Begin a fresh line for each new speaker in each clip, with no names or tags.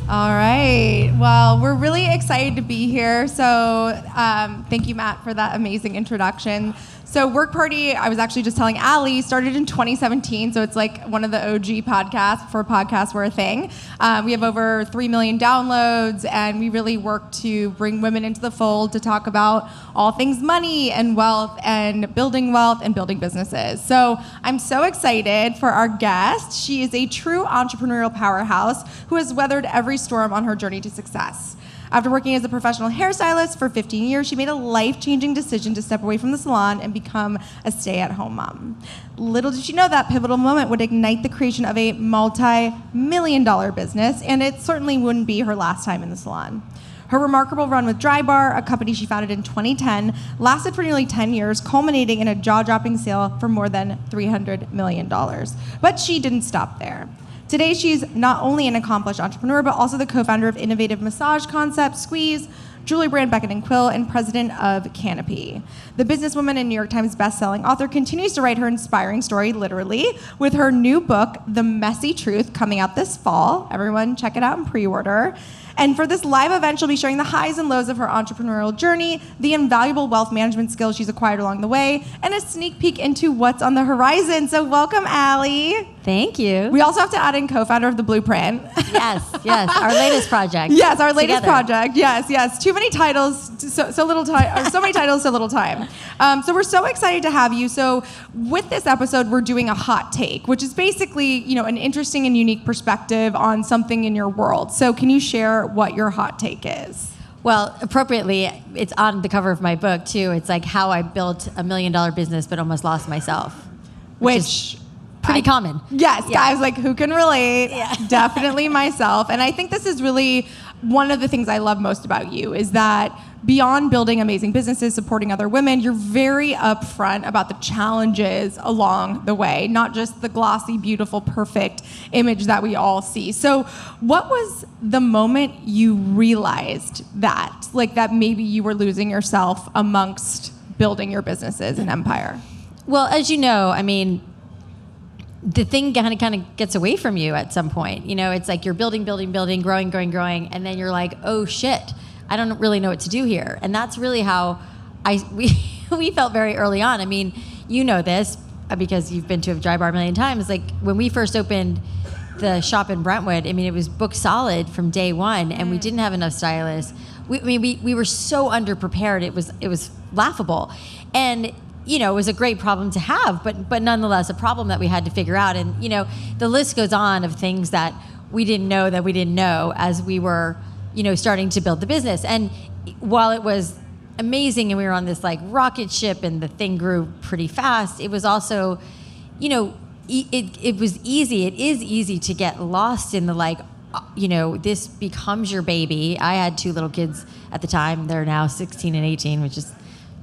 All right. Well, we're really excited to be here. So thank you, Matt, for that amazing introduction. So Work Party, I was actually just telling Alli, started in 2017. So it's like one of the OG podcasts before podcasts were a thing. We have over 3 million downloads, and we really work to bring women into the fold to talk about all things money and wealth and building businesses. So I'm so excited for our guest. She is a true entrepreneurial powerhouse who has weathered every storm on her journey to success. After working as a professional hairstylist for 15 years, she made a life-changing decision to step away from the salon and become a stay-at-home mom. Little did she know that pivotal moment would ignite the creation of a multi-million-dollar business, and it certainly wouldn't be her last time in the salon. Her remarkable run with Dry Bar, a company she founded in 2010, lasted for nearly 10 years, culminating in a jaw-dropping sale for more than $300 million. But she didn't stop there. Today, she's not only an accomplished entrepreneur, but also the co-founder of innovative massage concept, Squeeze, jewelry brand Beckett & Quill, and president of Canopy. The businesswoman and New York Times bestselling author continues to write her inspiring story, literally, with her new book, The Messy Truth, coming out this fall. Everyone check it out and pre-order. And for this live event, she'll be sharing the highs and lows of her entrepreneurial journey, the invaluable wealth management skills she's acquired along the way, and a sneak peek into what's on the horizon. So welcome, Alli.
Thank you.
We also have to add in co-founder of The Blueprint.
Yes, our latest project.
Yes, our latest
Together.
project. Yes. Too many titles, so little time. So many titles, so little time. So we're so excited to have you. So with this episode, we're doing a hot take, which is basically, an interesting and unique perspective on something in your world. So can you share what your hot take is?
Well, appropriately, it's on the cover of my book too. It's like how I built $1 million business but almost lost myself, which is pretty common.
Yes, yeah. Guys, like who can relate?
Yeah.
Definitely myself. And I think this is really one of the things I love most about you is that beyond building amazing businesses, supporting other women, you're very upfront about the challenges along the way, not just the glossy, beautiful, perfect image that we all see. So what was the moment you realized that maybe you were losing yourself amongst building your businesses and empire?
Well, as you know, the thing kind of gets away from you at some point. It's like you're building, growing, and then you're like, oh shit, I don't really know what to do here. And that's really how we felt very early on. You know this because you've been to a Dry Bar a million times. Like when we first opened the shop in Brentwood, it was booked solid from day one, and we didn't have enough stylists. We were so underprepared. It was laughable, and it was a great problem to have, but nonetheless a problem that we had to figure out. And the list goes on of things that we didn't know as we were starting to build the business. And while it was amazing and we were on this like rocket ship and the thing grew pretty fast, it was also, it was easy. It is easy to get lost in the this becomes your baby. I had 2 little kids at the time. They're now 16 and 18, which is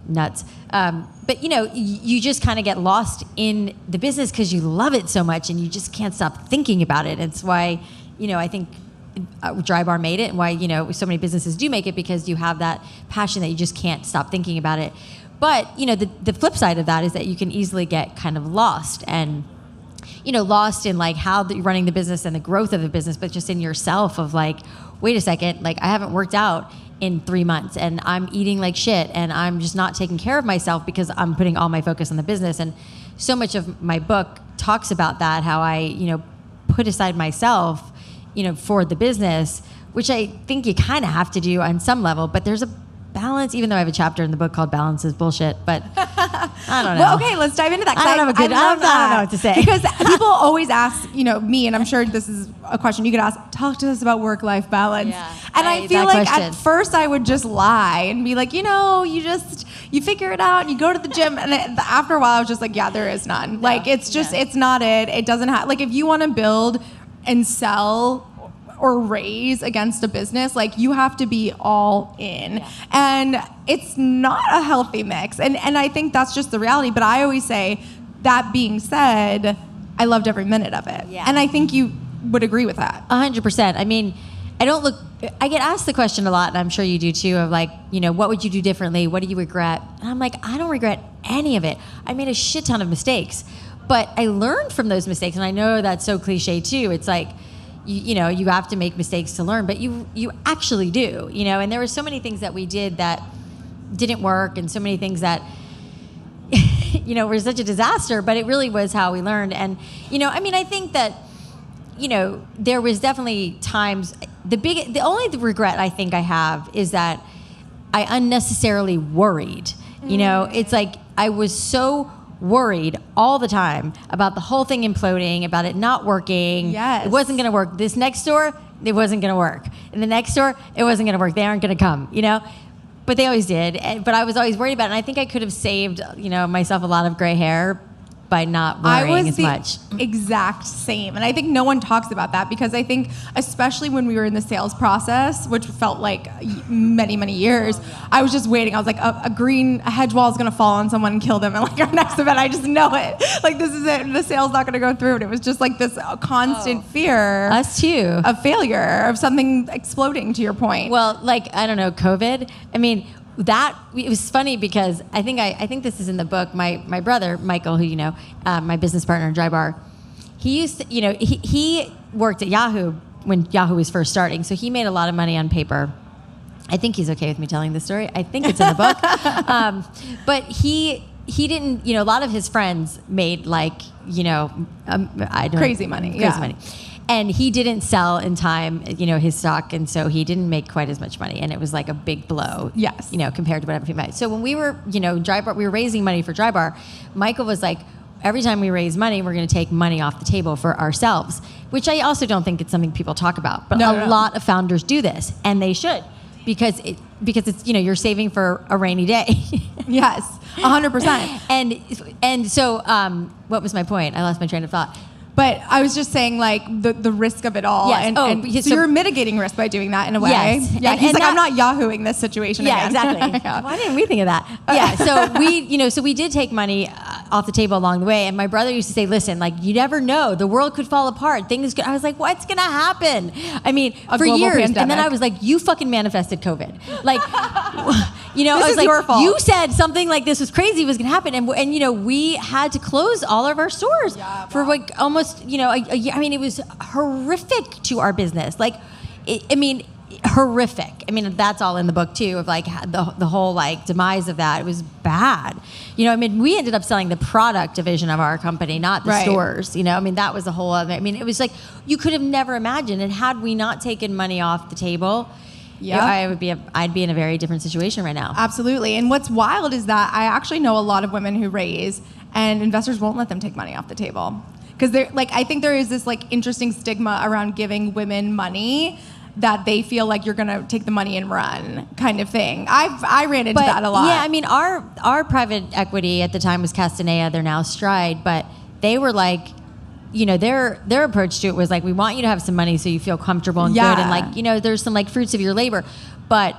nuts. But you just kind of get lost in the business because you love it so much and you just can't stop thinking about it. It's why, I think Dry Bar made it, and why, so many businesses do make it, because you have that passion that you just can't stop thinking about it. But, the flip side of that is that you can easily get kind of lost and, lost in how you're running the business and the growth of the business, but just in yourself of wait a second, I haven't worked out in 3 months and I'm eating like shit and I'm just not taking care of myself because I'm putting all my focus on the business. And so much of my book talks about that, how I, put aside myself, for the business, which I think you kind of have to do on some level, but there's a balance, even though I have a chapter in the book called Balance is Bullshit, but I don't know.
Well, okay, let's dive into that.
I don't know what to say.
Because people always ask, me, and I'm sure this is a question you could ask, talk to us about work-life balance.
Yeah,
and I feel like at first I would just lie and be like, you figure it out, you go to the gym, and after a while I was just like, yeah, there is none. No, it's not it. It doesn't have, if you want to build and sell or raise against a business, you have to be all in. Yeah. And it's not a healthy mix. And I think that's just the reality. But I always say, that being said, I loved every minute of it. Yeah. And I think you would agree with that. 100%.
I get asked the question a lot, and I'm sure you do too, of what would you do differently? What do you regret? And I'm like, I don't regret any of it. I made a shit ton of mistakes, but I learned from those mistakes. And I know that's so cliche too. It's you have to make mistakes to learn, but you actually do, and there were so many things that we did that didn't work, and so many things that were such a disaster, but it really was how we learned. And I think that there was definitely times. The only regret I think I have is that I unnecessarily worried. It's like I was so worried all the time about the whole thing imploding, about it not working.
Yes.
It wasn't going to work. This next door, it wasn't going to work. And the next door, it wasn't going to work. They aren't going to come, But they always did. But I was always worried about it. And I think I could have saved, myself a lot of gray hair by not worrying as much.
Exact same. And I think no one talks about that, because I think especially when we were in the sales process, which felt like many, many years, I was just waiting. I was like, a hedge wall is going to fall on someone and kill them. And like our next event, I just know it. Like, this is it. The sale's not going to go through. And it was just like this constant fear.
Us too.
Of failure, of something exploding, to your point.
Well, I don't know, COVID. I mean, it was funny because I think this is in the book. My brother Michael, who my business partner in Dry Bar, he used to, he worked at Yahoo when Yahoo was first starting, so he made a lot of money on paper. I think he's okay with me telling this story. I think it's in the book, but he didn't. A lot of his friends made
crazy money.
And he didn't sell in time, his stock, and so he didn't make quite as much money, and it was like a big blow.
Yes.
Compared to whatever he made. So when we were, Dry Bar, we were raising money for Dry Bar. Michael was like, every time we raise money, we're going to take money off the table for ourselves, which I also don't think it's something people talk about. But a lot of founders do this, and they should, because it's you're saving for a rainy day.
Yes, 100%.
And so what was my point? I lost my train of thought.
But I was just saying, the risk of it all.
Yes.
So you're mitigating risk by doing that in a way.
Yes.
Yeah.
And,
He's
and
like, I'm not Yahooing this situation
Yeah,
again.
exactly. Why didn't we think of that? Yeah. So we did take money off the table along the way. And my brother used to say, listen, you never know. The world could fall apart. I was like, what's going to happen? I mean, for years. Pandemic. And then I was like, you fucking manifested COVID.
This is your fault.
You said something like this was crazy was going to happen. And we had to close all of our stores for almost, a year. I mean, it was horrific to our business. Horrific. I mean, that's all in the book too, of the whole demise of that. It was bad. We ended up selling the product division of our company, not the stores. That was a whole other. It was you could have never imagined. And had we not taken money off the table, I'd be in a very different situation right now.
Absolutely. And what's wild is that I actually know a lot of women who raise, and investors won't let them take money off the table. Because I think there is this interesting stigma around giving women money, that they feel like you're gonna take the money and run, kind of thing. I ran into that a lot.
Yeah, our private equity at the time was Castanea. They're now Stride, but they were their approach to it was we want you to have some money so you feel comfortable and good, and there's some fruits of your labor, but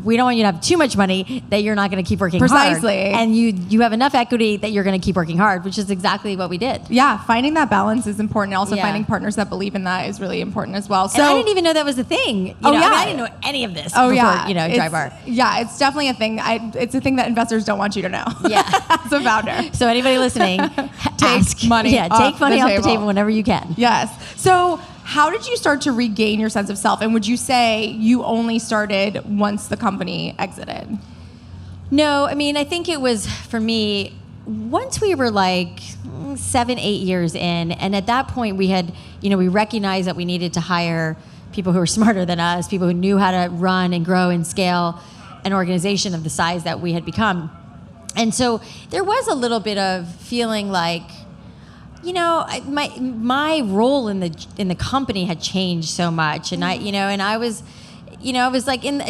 we don't want you to have too much money that you're not going to keep working hard. And you have enough equity that you're going to keep working hard, which is exactly what we did.
Yeah, finding that balance is important. Also, finding partners that believe in that is really important as well. So
and I didn't even know that was a thing. I didn't know any of this before, Dry Bar.
Yeah, it's definitely a thing. It's a thing that investors don't want you to know.
Yeah.
As a founder.
So anybody listening,
take money off
the table whenever you can.
Yes. So how did you start to regain your sense of self? And would you say you only started once the company exited?
No, I think it was, for me, once we were 7-8 years in, and at that point we had, we recognized that we needed to hire people who were smarter than us, people who knew how to run and grow and scale an organization of the size that we had become. And so there was a little bit of feeling my role in the company had changed so much, and I was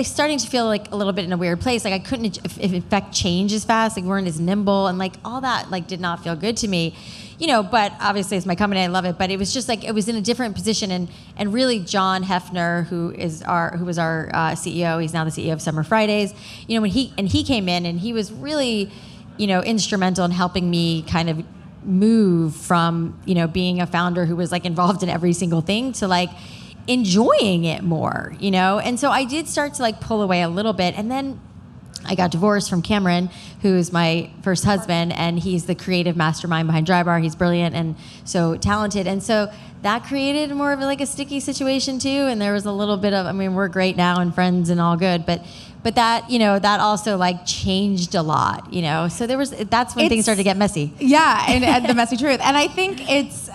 starting to feel a little bit in a weird place. I couldn't affect change as fast. We weren't as nimble, and all that did not feel good to me. But obviously it's my company, I love it. But it was just it was in a different position, and really John Hefner, who was our CEO, he's now the CEO of Summer Fridays. When he came in, and he was really instrumental in helping me kind of move from being a founder who was involved in every single thing to enjoying it more, and so I did start to pull away a little bit. And then I got divorced from Cameron, who's my first husband, and he's the creative mastermind behind Dry Bar. He's brilliant and so talented, and so that created more of like a sticky situation too. And there was a little bit of, I mean, we're great now and friends and all good, but that, that also like changed a lot, so that's when things started to get messy.
Yeah. And the messy truth. And I think it's,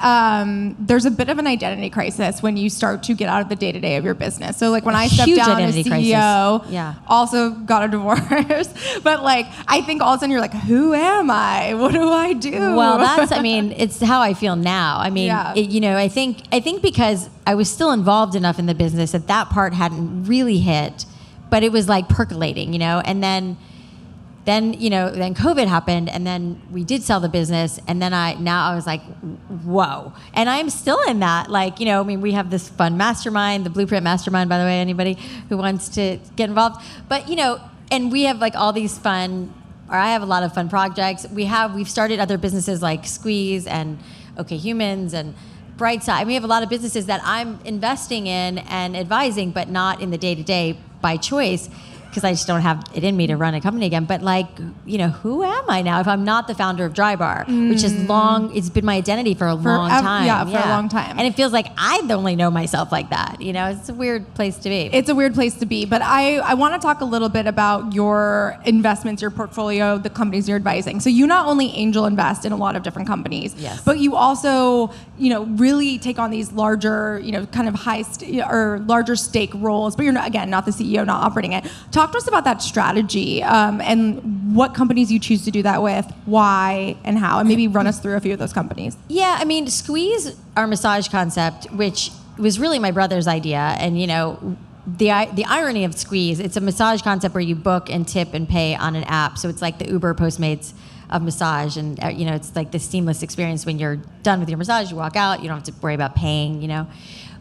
there's a bit of an identity crisis when you start to get out of the day-to-day of your business. So like when I stepped down as CEO, also got a divorce, but like, I think all of a sudden you're like, who am I? What do I do?
Well, it's how I feel now. I mean, I think because I was still involved enough in the business that part hadn't really hit, but it was like percolating, and then COVID happened, and then we did sell the business, and then I was like, whoa. And I'm still in that, we have this fun mastermind, the Blueprint Mastermind, by the way, anybody who wants to get involved. But, and we have like all these I have a lot of fun projects. We've started other businesses like Squeeze and OK Humans and Brightside. We have a lot of businesses that I'm investing in and advising, but not in the day-to-day by choice, because I just don't have it in me to run a company again. But who am I now if I'm not the founder of Dry Bar, which is it's been my identity for a long time.
Yeah, for a long time.
And it feels like I only know myself like that. It's a weird place to be.
It's a weird place to be. But I want to talk a little bit about your investments, your portfolio, the companies you're advising. So you not only angel invest in a lot of different companies, but you also, really take on these larger, kind of or larger stake roles. But you're not the CEO, not operating it. Talk to us about that strategy and what companies you choose to do that with, why and how, and maybe run us through a few of those companies.
Yeah, I mean, Squeeze, our massage concept, which was really my brother's idea, and the irony of Squeeze, it's a massage concept where you book and tip and pay on an app, so it's like the Uber Postmates of massage, and it's like this seamless experience. When you're done with your massage, you walk out, you don't have to worry about paying,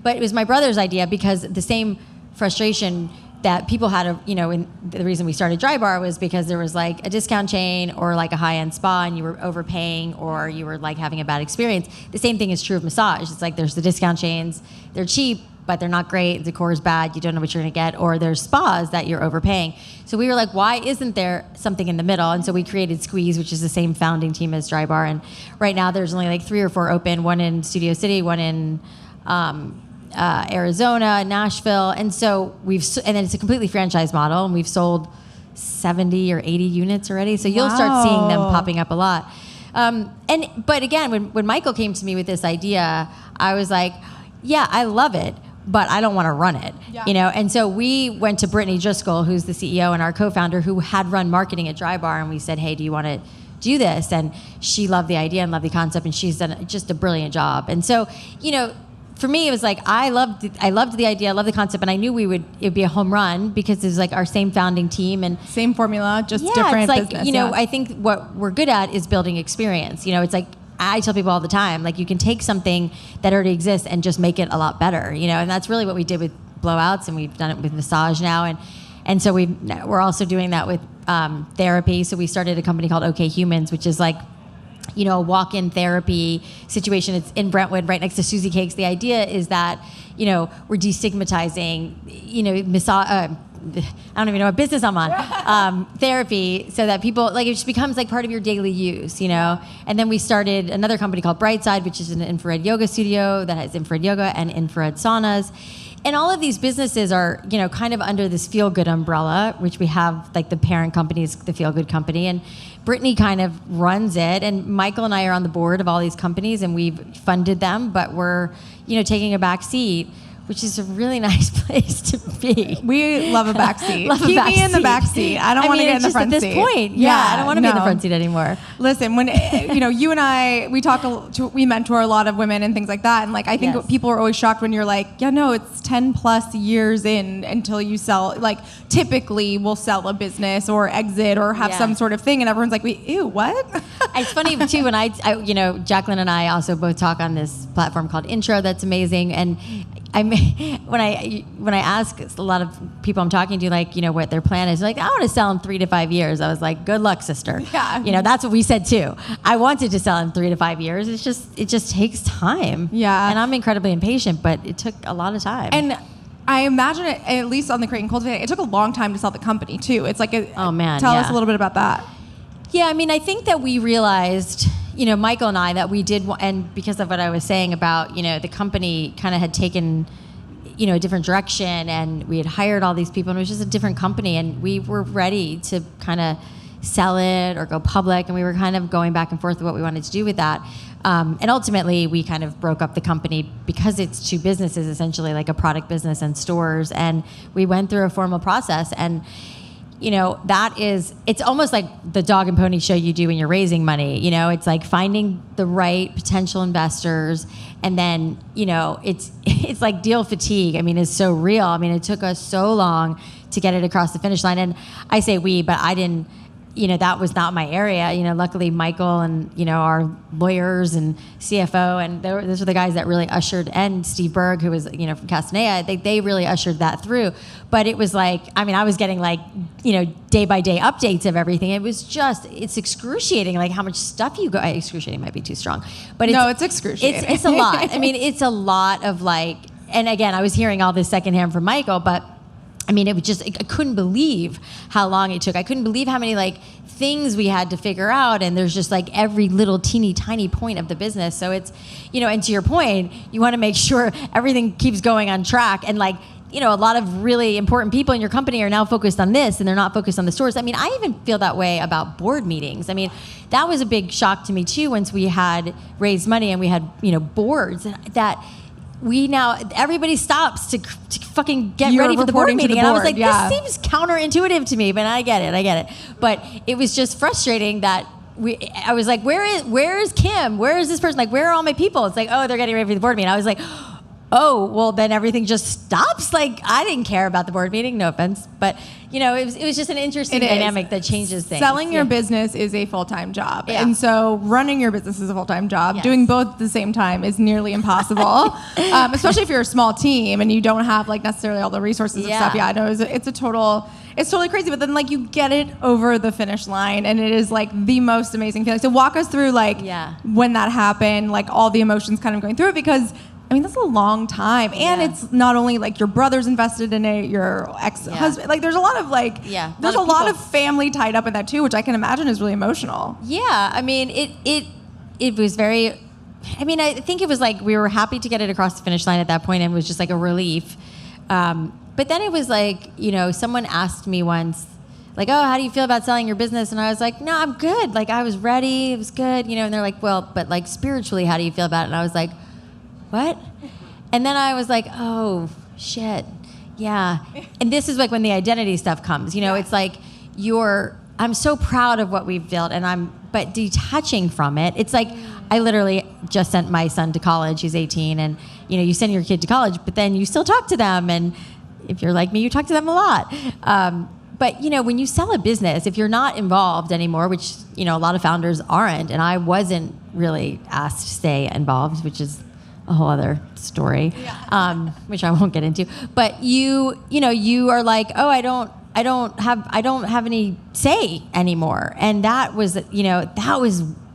But it was my brother's idea because the same frustration that people had, and the reason we started Dry Bar was because there was like a discount chain or like a high-end spa and you were overpaying or you were like having a bad experience. The same thing is true of massage. It's like there's the discount chains, they're decor, but they're not great, the decor is bad, you don't know what you're gonna get, or there's spas that you're overpaying. So we were like, why isn't there something in the middle? And so we created Squeeze, which is the same founding team as Dry Bar. And right now there's only like 3 or 4 open, one in Studio City, one in Arizona, Nashville, and so and then it's a completely franchised model, and we've sold 70 or 80 units already. So you'll start seeing them popping up a lot. But again, when Michael came to me with this idea, I was like, yeah, I love it, but I don't want to run it, And so we went to Brittany Driscoll, who's the CEO and our co-founder, who had run marketing at Dry Bar, and we said, hey, do you want to do this? And she loved the idea and loved the concept, and she's done just a brilliant job. And so, for me, it was like I loved the idea, I loved the concept, and I knew it'd be a home run because it's like our same founding team and
same formula, just different
it's like,
business.
I think what we're good at is building experience. It's like I tell people all the time, like you can take something that already exists and just make it a lot better, and that's really what we did with Blowouts, and we've done it with massage now, and so we're also doing that with therapy. So we started a company called OK Humans, which is like a walk-in therapy situation. It's in Brentwood, right next to Susie Cakes. The idea is that, we're destigmatizing, massage. I don't even know what business I'm on. Therapy, so that people it just becomes like part of your daily use, And then we started another company called Brightside, which is an infrared yoga studio that has infrared yoga and infrared saunas. And all of these businesses are, kind of under this Feel Good umbrella, which we have, like the parent company is the Feel Good company, and Brittany kind of runs it, and Michael and I are on the board of all these companies, and we've funded them, but we're, taking a back seat, which is a really nice place to be.
We love a back seat.
Keep
me in the back seat. I don't want to get in the front seat.
At this point, I don't want to be in the front seat anymore.
Listen, when you and I, we mentor a lot of women and things like that, and I think people are always shocked when you're like, it's 10 plus years in until you sell. Typically, we'll sell a business or exit or have some sort of thing, and everyone's like, ew, what?
It's funny too when I Jaclyn and I also both talk on this platform called Intro. That's amazing, and when I ask a lot of people I'm talking to, what their plan is, I want to sell in 3 to 5 years. I was like, good luck, sister.
Yeah.
That's what we said too. I wanted to sell in 3 to 5 years. It just takes time.
Yeah.
And I'm incredibly impatient, but it took a lot of time.
And I imagine it, at least on the Create and Cultivate, it took a long time to sell the company too. It's like,
oh man,
tell us a little bit about that.
Yeah, I think that we realized, Michael and I, that we did, and because of what I was saying about, the company kind of had taken, a different direction, and we had hired all these people, and it was just a different company, and we were ready to kind of sell it or go public, and we were kind of going back and forth with what we wanted to do with that. And ultimately, we kind of broke up the company because it's two businesses, essentially, like a product business and stores, and we went through a formal process, and it's almost like the dog and pony show you do when you're raising money. It's like finding the right potential investors, and then, it's like deal fatigue. It's so real. It took us so long to get it across the finish line. And I say we, but I didn't, that was not my area. Luckily Michael and, our lawyers and CFO, and those were the guys that really ushered, and Steve Berg, who was, from Castanea, they really ushered that through. But it was like, I was getting like, day by day updates of everything. It was it's excruciating, like how much stuff you go, excruciating might be too strong, but it's excruciating. It's a lot. It's a lot of like, and again, I was hearing all this secondhand from Michael, but it was just, I couldn't believe how long it took. I couldn't believe how many like things we had to figure out. And there's just like every little teeny tiny point of the business. So it's, and to your point, you want to make sure everything keeps going on track. And like, a lot of really important people in your company are now focused on this, and they're not focused on the stores. I even feel that way about board meetings. That was a big shock to me too, once we had raised money and we had, boards that everybody stops to fucking get ready for the board meeting. And I was like, this seems counterintuitive to me, but I get it. But it was just frustrating that I was like, where is Kim? Where is this person? Like, where are all my people? It's like, oh, they're getting ready for the board meeting. I was like, oh, well, then everything just stops? Like, I didn't care about the board meeting, no offense. But, it was just an interesting dynamic that changes things.
Selling your business is a full-time job. Yeah. And so running your business is a full-time job. Yes. Doing both at the same time is nearly impossible, especially if you're a small team and you don't have, like, necessarily all the resources and stuff. Yeah, I know it's totally crazy. But then, like, you get it over the finish line, and it is, like, the most amazing feeling. So walk us through, like, when that happened, like, all the emotions kind of going through it, because that's a long time. And it's not only like your brother's invested in it, your ex-husband, like there's a lot of like, there's a lot of family tied up in that too, which I can imagine is really emotional.
Yeah. It was very, I think it was like, we were happy to get it across the finish line at that point, and it was just like a relief. But then it was like, someone asked me once, like, oh, how do you feel about selling your business? And I was like, no, I'm good. Like, I was ready. It was good. And they're like, well, but like spiritually, how do you feel about it? And I was like, what? And then I was like, oh, shit. Yeah. And this is like when the identity stuff comes, it's like I'm so proud of what we've built, but detaching from it, it's like, I literally just sent my son to college. He's 18, and you send your kid to college, but then you still talk to them. And if you're like me, you talk to them a lot. But when you sell a business, if you're not involved anymore, which, a lot of founders aren't, and I wasn't really asked to stay involved, which is a whole other story, which I won't get into. But you are like, oh, I don't have any say anymore, and that was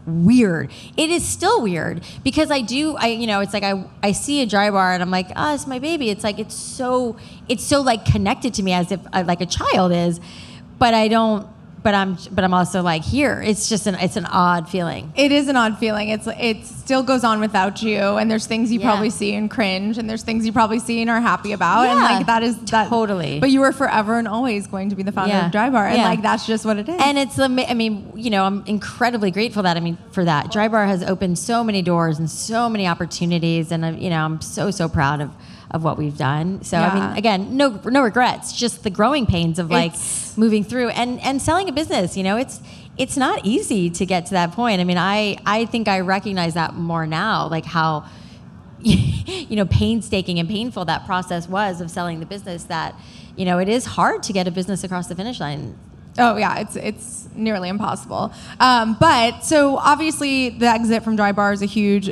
weird. It is still weird, because it's like I see a dry bar and I'm like, oh, it's my baby. It's like it's so like connected to me as if like a child is, but I don't. But I'm also like, here. It's just it's an odd feeling.
It is an odd feeling. It still goes on without you, and there's things you probably see and cringe, and there's things you probably see and are happy about, and like that is that
totally.
But you were forever and always going to be the founder of Dry Bar, and like that's just what it is.
And it's I'm incredibly grateful that for that. Dry Bar has opened so many doors and so many opportunities, and I'm so proud of what we've done. So again, no regrets, just the growing pains of like moving through and selling a business. It's not easy to get to that point. I think I recognize that more now, like how painstaking and painful that process was of selling the business, that it is hard to get a business across the finish line.
Oh yeah, it's nearly impossible. But so obviously the exit from Dry Bar is a huge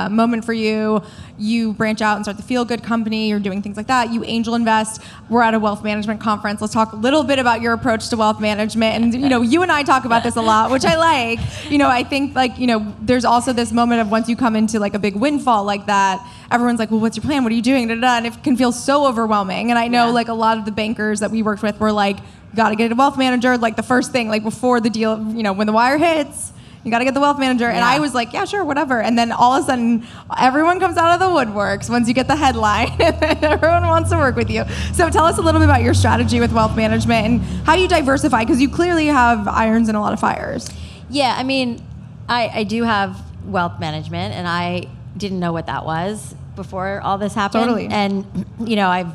moment for you. You branch out and start the Feel Good company. You're doing things like that. You angel invest. We're at a wealth management conference. Let's talk a little bit about your approach to wealth management. And you and I talk about this a lot, which I like. I think like there's also this moment of once you come into like a big windfall like that, everyone's like, well, what's your plan? What are you doing? And it can feel so overwhelming. And I know like a lot of the bankers that we worked with were like, got to get a wealth manager, like the first thing, like before the deal, when the wire hits, You got to get the wealth manager. And I was like, yeah, sure, whatever. And then all of a sudden, everyone comes out of the woodworks once you get the headline, and everyone wants to work with you. So tell us a little bit about your strategy with wealth management and how you diversify, because you clearly have irons in a lot of fires.
Yeah, I mean, I do have wealth management, and I didn't know what that was before all this happened.
Totally.
And, you know, I've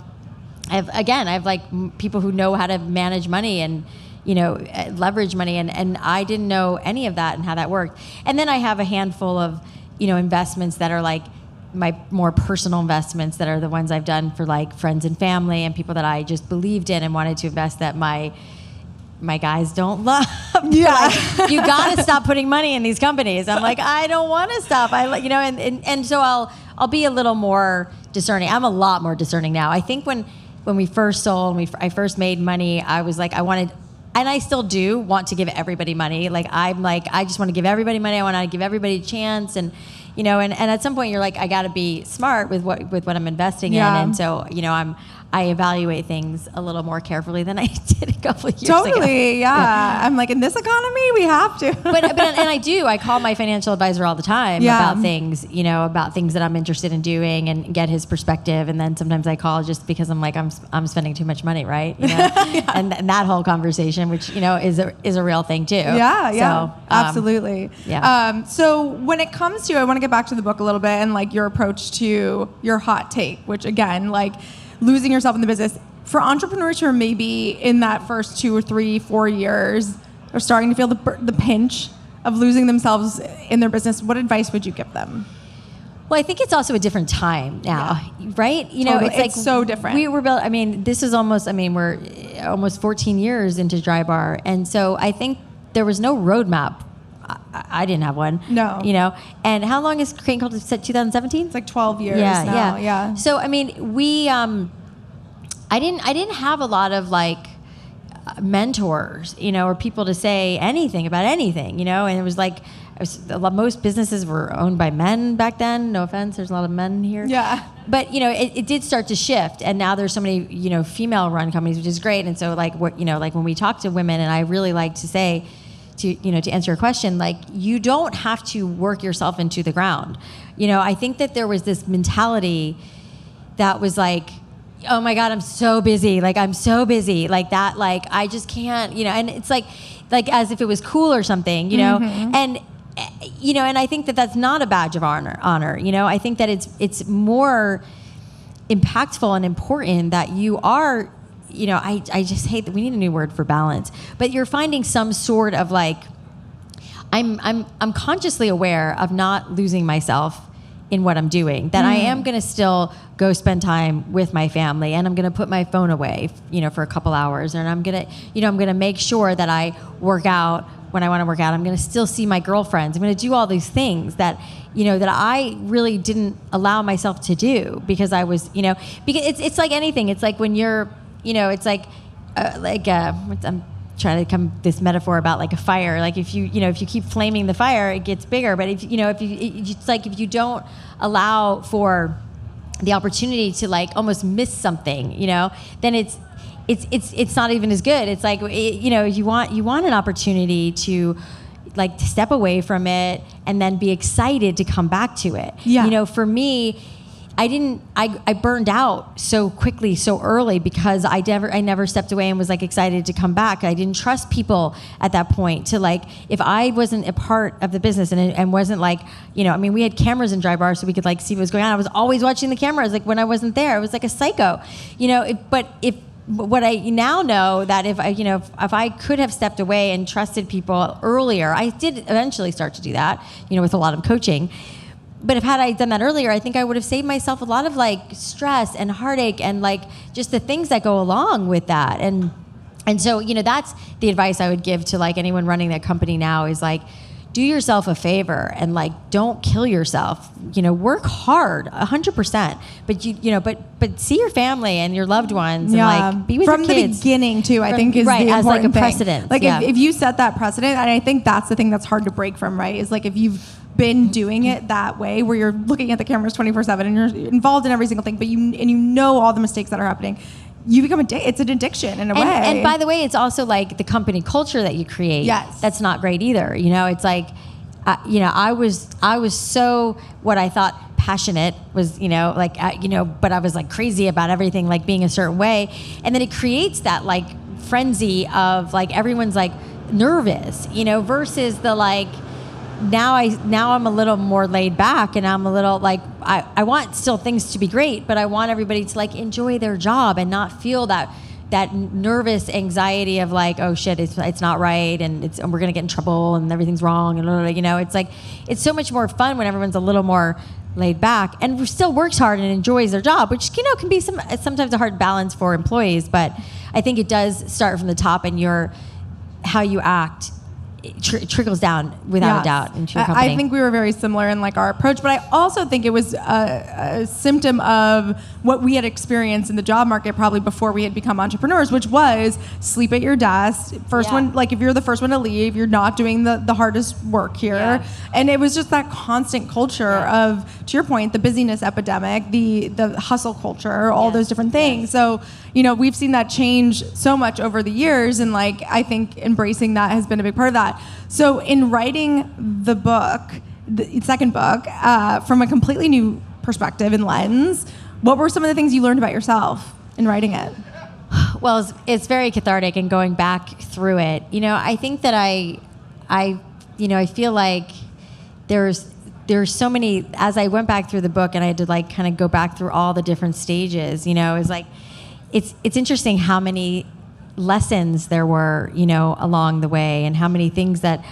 like people who know how to manage money and, you know, leverage money, and I didn't know any of that and how that worked. And then I have a handful of, you know, investments that are like my more personal investments that are the ones I've done for like friends and family and people that I just believed in and wanted to invest that my guys don't love.
Yeah.
Like, you got to stop putting money in these companies. I'm like, I don't want to stop. You know, and so I'll be a little more discerning. I'm a lot more discerning now. I think when we first sold, I first made money, I was like, I wanted, and I still do want to give everybody money. Like, I'm like, I just want to give everybody money. I want to give everybody a chance. And, you know, and at some point you're like, I got to be smart with what I'm investing in. And so, you know, I evaluate things a little more carefully than I did a couple of years ago.
Totally, yeah. I'm like, in this economy, we have to.
but and I do. I call my financial advisor all the time about things, you know, about things that I'm interested in doing and get his perspective. And then sometimes I call just because I'm like, I'm spending too much money, right? You know? and that whole conversation, which, you know, is a real thing too.
Yeah,
so,
absolutely.
Yeah.
So when it comes to, I want to get back to the book a little bit and like your approach to your hot take, which again, like, losing yourself in the business. For entrepreneurs who are maybe in that first 2 or 3, 4 years, are starting to feel the pinch of losing themselves in their business, what advice would you give them?
Well, I think it's also a different time now, right? You know,
totally.
it's like
so different.
We were built. I mean, this is almost. I mean, we're almost 14 years into Dry Bar, and so I think there was no roadmap. I didn't have one.
No.
You know, and how long is Crate & Culture set? 2017.
It's like 12 years
now.
Yeah.
So I mean, we. I didn't have a lot of like mentors, you know, or people to say anything about anything, you know, and it was like. Most businesses were owned by men back then. No offense, there's a lot of men here.
Yeah.
But you know, it did start to shift, and now there's so many, you know, female-run companies, which is great. And so, like, what, you know, like when we talk to women, and I really like to say, to answer your question, like, you don't have to work yourself into the ground. You know, I think that there was this mentality that was like, oh my God, I'm so busy. Like, I'm so busy. Like that. Like, I just can't. You know, and it's like as if it was cool or something. You know, and. You know, and I think that that's not a badge of honor. You know, I think that it's more impactful and important that you are, you know, I just hate that we need a new word for balance, but you're finding some sort of like, I'm consciously aware of not losing myself in what I'm doing, that I am going to still go spend time with my family, and I'm going to put my phone away, you know, for a couple hours, and I'm going to make sure that I work out when I want to work out. I'm going to still see my girlfriends. I'm going to do all these things that, you know, that I really didn't allow myself to do because I was, you know, because it's like anything. It's like when you're, you know, it's like I'm trying to come this metaphor about like a fire. Like if you keep flaming the fire, it gets bigger. But it's like if you don't allow for the opportunity to like almost miss something, you know, then it's not even as good. It's like, you know, you want an opportunity to like to step away from it and then be excited to come back to it.
Yeah.
You know, for me, I burned out so quickly, so early because I never stepped away and was like excited to come back. I didn't trust people at that point to like, if I wasn't a part of the business and wasn't like, you know, I mean, we had cameras in Dry Bar so we could like see what was going on. I was always watching the cameras. Like when I wasn't there, I was like a psycho, you know, what I now know that if I could have stepped away and trusted people earlier, I did eventually start to do that, you know, with a lot of coaching. But had I done that earlier, I think I would have saved myself a lot of like stress and heartache and like just the things that go along with that. And so, you know, that's the advice I would give to like anyone running that company now is like, do yourself a favor and like don't kill yourself. You know, work hard 100%, but see your family and your loved ones and like be with your kids
from the beginning too. I think is
right,
the
as like a
important
precedent.
Thing. Like if you set that precedent, and I think that's the thing that's hard to break from, right? Is like if you've been doing it that way, where you're looking at the cameras 24/7 and you're involved in every single thing, but you know all the mistakes that are happening. You become it's an addiction in a way. And
by the way, it's also like the company culture that you create.
Yes.
That's not great either. You know, it's like, I was so what I thought passionate was, but I was like crazy about everything, like being a certain way. And then it creates that like frenzy of like, everyone's like nervous, versus the like, now I'm a little more laid back, and I'm a little like, I want still things to be great, but I want everybody to like enjoy their job and not feel that nervous anxiety of like, oh shit, it's not right, and we're gonna get in trouble, and everything's wrong, and it's like, it's so much more fun when everyone's a little more laid back and still works hard and enjoys their job, which can be sometimes a hard balance for employees. But I think it does start from the top, and how you act trickles down without a doubt into your company.
I think we were very similar in like our approach, but I also think it was a symptom of what we had experienced in the job market probably before we had become entrepreneurs, which was sleep at your desk. First one, like if you're the first one to leave, you're not doing the hardest work here. Yeah. And it was just that constant culture of, to your point, the busyness epidemic, the hustle culture, all those different things. So, we've seen that change so much over the years, and like I think embracing that has been a big part of that. So in writing the book, the second book, from a completely new perspective and lens, what were some of the things you learned about yourself in writing it?
Well, it's very cathartic, and going back through it, I think that I feel like there's so many, as I went back through the book and I had to like kind of go back through all the different stages, it was like, it's interesting how many lessons there were, along the way, and how many things that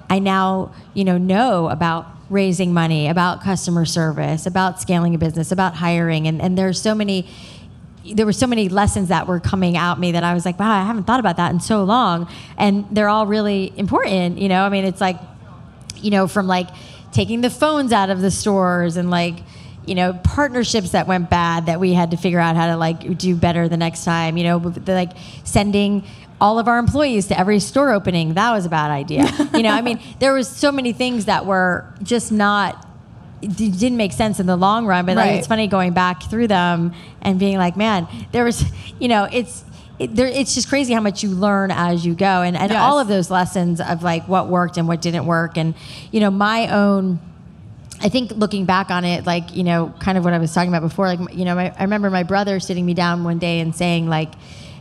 I now, know about raising money, about customer service, about scaling a business, about hiring. And there were so many lessons that were coming at me that I was like, wow, I haven't thought about that in so long. And they're all really important, it's like, from like taking the phones out of the stores, and like, partnerships that went bad that we had to figure out how to like do better the next time, like sending all of our employees to every store opening. That was a bad idea. There was so many things that were just didn't make sense in the long run, but like, it's funny going back through them and being like, man, there was, it's just crazy how much you learn as you go. And all of those lessons of like what worked and what didn't work. And, my own, I think looking back on it, like, kind of what I was talking about before, like, I remember my brother sitting me down one day and saying like,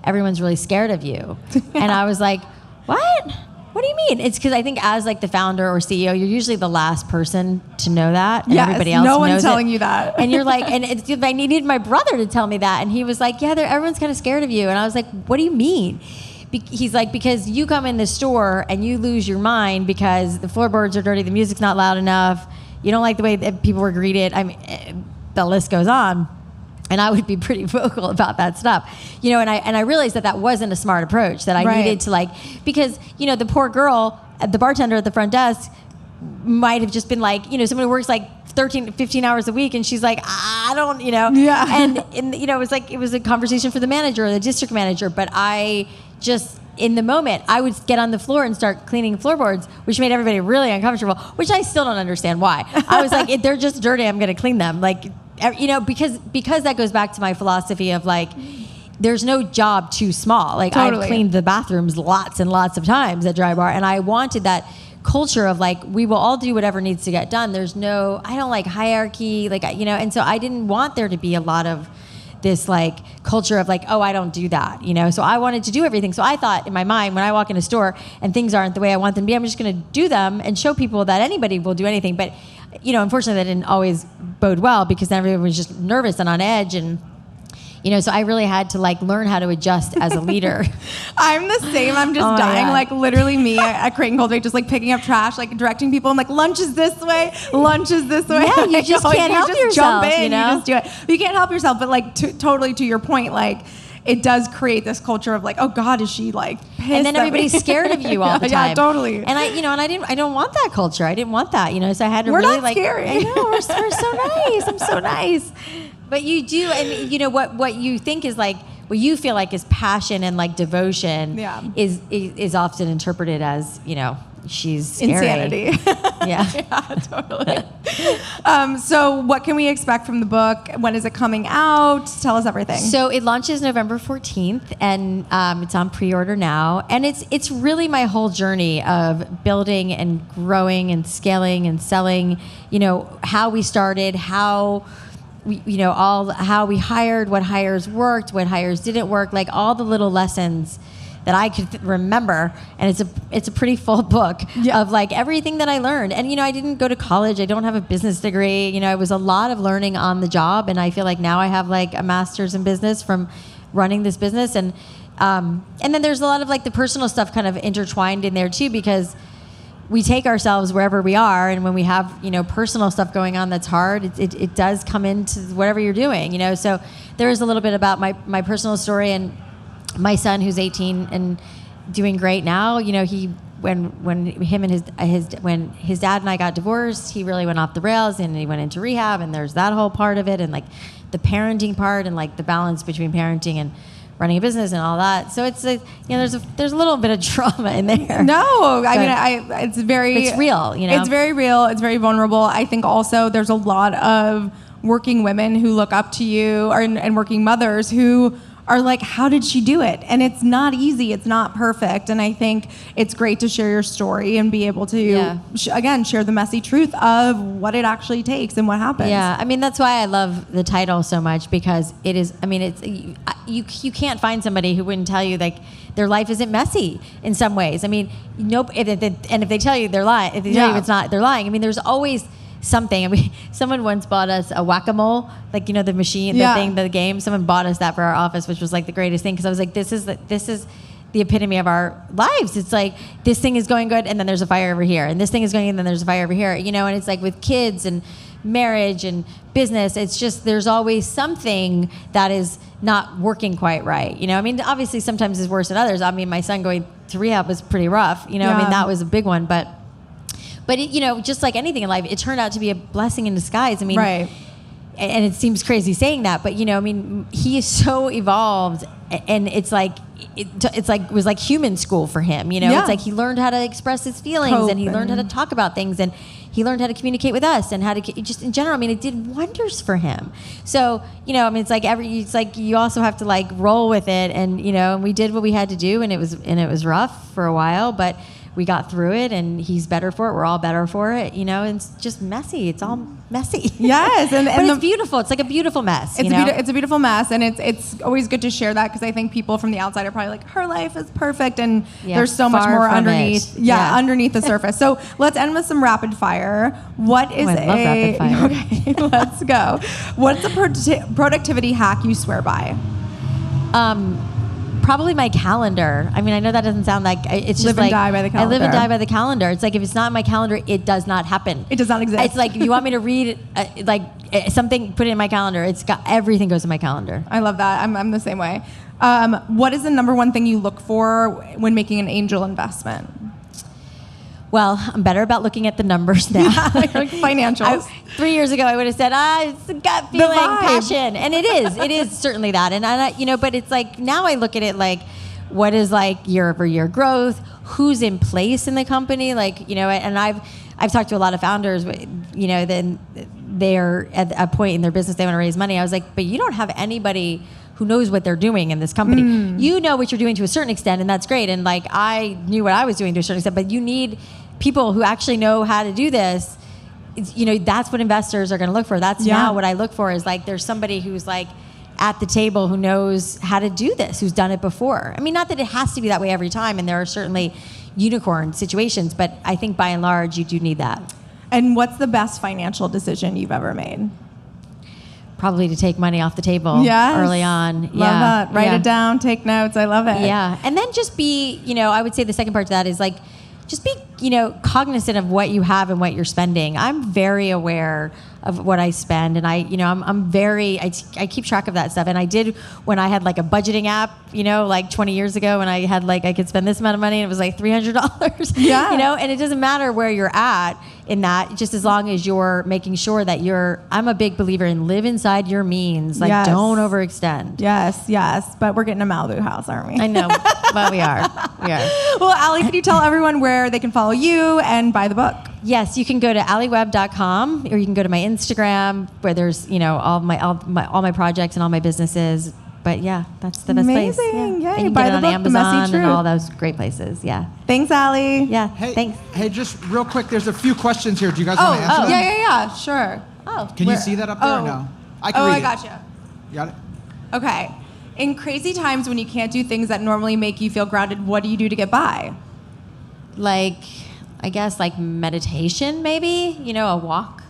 everyone's really scared of you. And I was like, what? What do you mean? It's because I think as like the founder or CEO, you're usually the last person to know that. And everybody else
no one's
knows
telling
it.
you that.
And you're like, I needed my brother to tell me that. And he was like, yeah, everyone's kind of scared of you. And I was like, what do you mean? He's like, because you come in the store and you lose your mind because the floorboards are dirty, the music's not loud enough, you don't like the way that people were greeted. I mean, the list goes on. And I would be pretty vocal about that stuff, and I realized that wasn't a smart approach, that I needed to like, because, the poor girl, the bartender at the front desk might have just been like, somebody who works like 13, 15 hours a week, and she's like, I don't, and it was a conversation for the manager or the district manager, but I just, in the moment, I would get on the floor and start cleaning floorboards, which made everybody really uncomfortable, which I still don't understand why. I was like, they're just dirty, I'm going to clean them. Like, because that goes back to my philosophy of like, there's no job too small. Like, totally. I've cleaned the bathrooms lots and lots of times at Dry Bar, and I wanted that culture of like, we will all do whatever needs to get done. I don't like hierarchy, like, and so I didn't want there to be a lot of this like culture of like, oh, I don't do that, so I wanted to do everything. So I thought in my mind, when I walk in a store and things aren't the way I want them to be, I'm just going to do them and show people that anybody will do anything. But unfortunately that didn't always bode well, because then everyone was just nervous and on edge, and so I really had to like learn how to adjust as a leader.
I'm the same. I'm just dying. Like literally me at Crate and Coldway, just like picking up trash, like directing people. I'm like, lunch is this way, lunch is this way.
Yeah, you just can't help yourself.
Jump in, you just do it. But you can't help yourself. But like totally to your point, like it does create this culture of like, oh God, is she like pissed?
And then everybody's scared of you all the time.
Yeah, totally.
And I don't want that culture. I didn't want that, so I had to
we're
really
not
like,
scary.
I know, we're so nice. I'm so nice. But you do, and what you think is like, what you feel like is passion and like devotion is often interpreted as, she's scary.
Insanity.
Yeah.
Yeah, totally. So what can we expect from the book? When is it coming out? Tell us everything.
So it launches November 14th, and it's on pre-order now. And it's really my whole journey of building and growing and scaling and selling, how we started, how we, how we hired, what hires worked, what hires didn't work, like all the little lessons that I could remember. And it's a pretty full book of like everything that I learned. And, I didn't go to college. I don't have a business degree. It was a lot of learning on the job. And I feel like now I have like a master's in business from running this business. And then there's a lot of like the personal stuff kind of intertwined in there too, because we take ourselves wherever we are. And when we have, personal stuff going on that's hard, it does come into whatever you're doing, So there is a little bit about my personal story. And my son, who's 18 and doing great now, when his dad and I got divorced, he really went off the rails and he went into rehab, and there's that whole part of it, and like the parenting part, and like the balance between parenting and running a business and all that. So it's like, there's a little bit of trauma in there.
No, it's real.
It's
very real. It's very vulnerable. I think also there's a lot of working women who look up to you, and working mothers who are like, how did she do it? And it's not easy. It's not perfect. And I think it's great to share your story and be able to, again, share the messy truth of what it actually takes and what happens.
Yeah, that's why I love the title so much, because it is, you can't find somebody who wouldn't tell you like their life isn't messy in some ways. Nope. And if they tell you they're lying, if they tell you it's not, they're lying. There's always something. Someone once bought us a whack-a-mole, like, the machine, the game. Someone bought us that for our office, which was like the greatest thing, because I was like, this is the epitome of our lives. It's like, this thing is going good, and then there's a fire over here, and this thing is going, and then there's a fire over here, and it's like with kids and marriage and business, it's just, there's always something that is not working quite right. Obviously sometimes it's worse than others. My son going to rehab was pretty rough. That was a big one, but it, just like anything in life, it turned out to be a blessing in disguise.
Right.
And it seems crazy saying that, but he is so evolved, and it's like it was like human school for him. It's like he learned how to express his feelings, and he learned how to talk about things, and he learned how to communicate with us, and how to just in general. It did wonders for him. So it's like you also have to like roll with it, and and we did what we had to do, and it was rough for a while, but we got through it, and he's better for it. We're all better for it, and it's just messy. It's all messy.
Yes,
but it's beautiful. It's like a beautiful mess.
It's a beautiful mess, and it's always good to share that, because I think people from the outside are probably like, her life is perfect, and there's so much more underneath. Underneath the surface. So let's end with some rapid fire. What is
I love rapid fire.
Okay, let's go. What's a productivity hack you swear by?
Probably my calendar. I know that doesn't sound like it's just
live and die by the calendar.
I live and die by the calendar. It's like, if it's not in my calendar, it does not happen.
It does not exist.
It's like, if you want me to read something, put it in my calendar. Everything goes in my calendar.
I love that. I'm the same way. What is the number one thing you look for when making an angel investment?
Well, I'm better about looking at the numbers now.
Like financials.
3 years ago, I would have said, it's a gut feeling, passion. And it is certainly that. And but it's like, now I look at it like, what is like year-over-year growth? Who's in place in the company? Like, and I've talked to a lot of founders, then they're at a point in their business, they want to raise money. I was like, but you don't have anybody who knows what they're doing in this company. You know what you're doing to a certain extent, and that's great. And like, I knew what I was doing to a certain extent, but you need people who actually know how to do this. That's what investors are going to look for. That's now what I look for, is like, there's somebody who's like at the table who knows how to do this, who's done it before. Not that it has to be that way every time, and there are certainly unicorn situations, but I think by and large, you do need that.
And what's the best financial decision you've ever made?
Probably to take money off the table early on.
Love that. Write it down, take notes. I love it.
Yeah. And then just be, I would say the second part to that is like, just be, cognizant of what you have and what you're spending. I'm very aware of what I spend. And I keep track of that stuff. And I did when I had like a budgeting app, like 20 years ago, when I had like, I could spend this amount of money and it was like $300,
Yeah.
and it doesn't matter where you're at in that, just as long as you're making sure that I'm a big believer in live inside your means, like
Yes.
don't overextend.
Yes. But we're getting a Malibu house, aren't we?
I know, but we are.
Well, Alli, can you tell everyone where they can follow you and buy the book?
Yes, you can go to alliwebb.com, or you can go to my Instagram where there's, all my projects and all my businesses. But yeah, that's the best place.
Amazing.
Yeah.
Yay.
And you can
Buy
get it
the
on
book, The Messy
Amazon and
Truth.
all those great places. Yeah.
Thanks, Alli.
Yeah.
Hey,
thanks.
just real quick, there's a few questions here. Do you guys want to answer them?
Yeah, sure.
Oh,
Can you see that up there or no? I can read
I
it.
gotcha.
You got it?
Okay. In crazy times when you can't do things that normally make you feel grounded, what do you do to get by?
Like, I guess like meditation, maybe, a walk.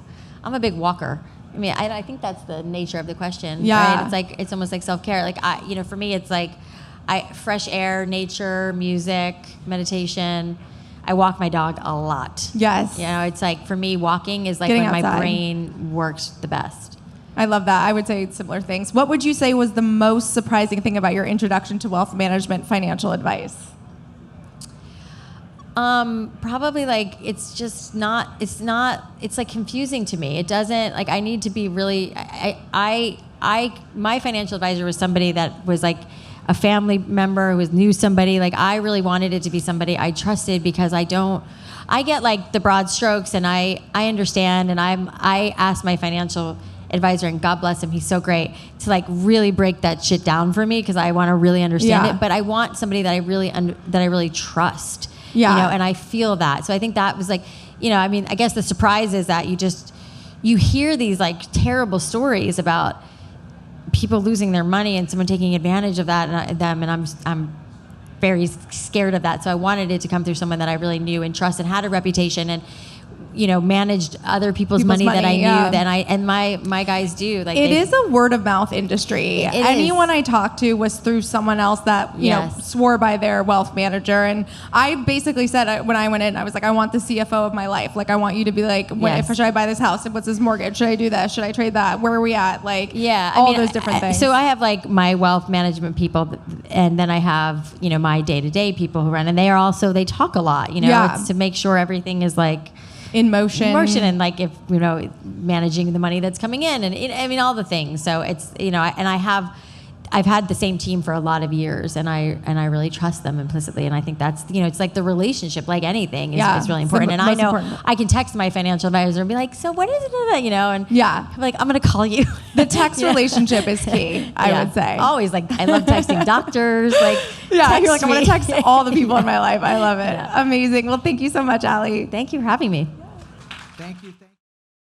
I'm a big walker. I mean, I think that's the nature of the question.
Yeah.
Right? It's like, it's almost like self-care. Like for me, it's like fresh air, nature, music, meditation. I walk my dog a lot.
Yes.
It's like, for me, walking is like
Getting
when my
outside.
brain works the best.
I love that. I would say similar things. What would you say was the most surprising thing about your introduction to wealth management financial advice?
Probably like it's like confusing to me. It doesn't, like, I need to be really, my financial advisor was somebody that was like a family member who knew somebody. Like, I really wanted it to be somebody I trusted, because I get like the broad strokes and I understand, and I asked my financial advisor, and God bless him, he's so great, to like really break that shit down for me, because I want to really understand it. But I want somebody that I really trust.
Yeah.
And I feel that. So I think that was like, I guess the surprise is that you hear these like terrible stories about people losing their money and someone taking advantage of that and I'm very scared of that. So I wanted it to come through someone that I really knew and trusted, and had a reputation, and managed other people's money that I knew, and my guys do. Like,
it is a word of mouth industry. Anyone
is.
I talked to was through someone else that swore by their wealth manager, and I basically said when I went in, I was like, I want the CFO of my life. Like, I want you to be like, should I buy this house? What's this mortgage? Should I do this? Should I trade that? Where are we at? Like, all those different things.
So I have like my wealth management people, and then I have my day-to-day people who run, and they talk a lot. It's to make sure everything is like
in motion,
and like, if managing the money that's coming in, and all the things. So it's I've had the same team for a lot of years, and I really trust them implicitly, and I think that's it's like the relationship, like anything, is really important. And I know I can text my financial advisor and be like, so what is it, and I'm like, I'm gonna call you.
The text relationship is key. I would say
always. Like, I love texting doctors. Like,
you're like, I'm gonna text all the people in my life. I love it.
Yeah.
Amazing. Well, thank you so much, Alli.
Thank you for having me.
Thank you.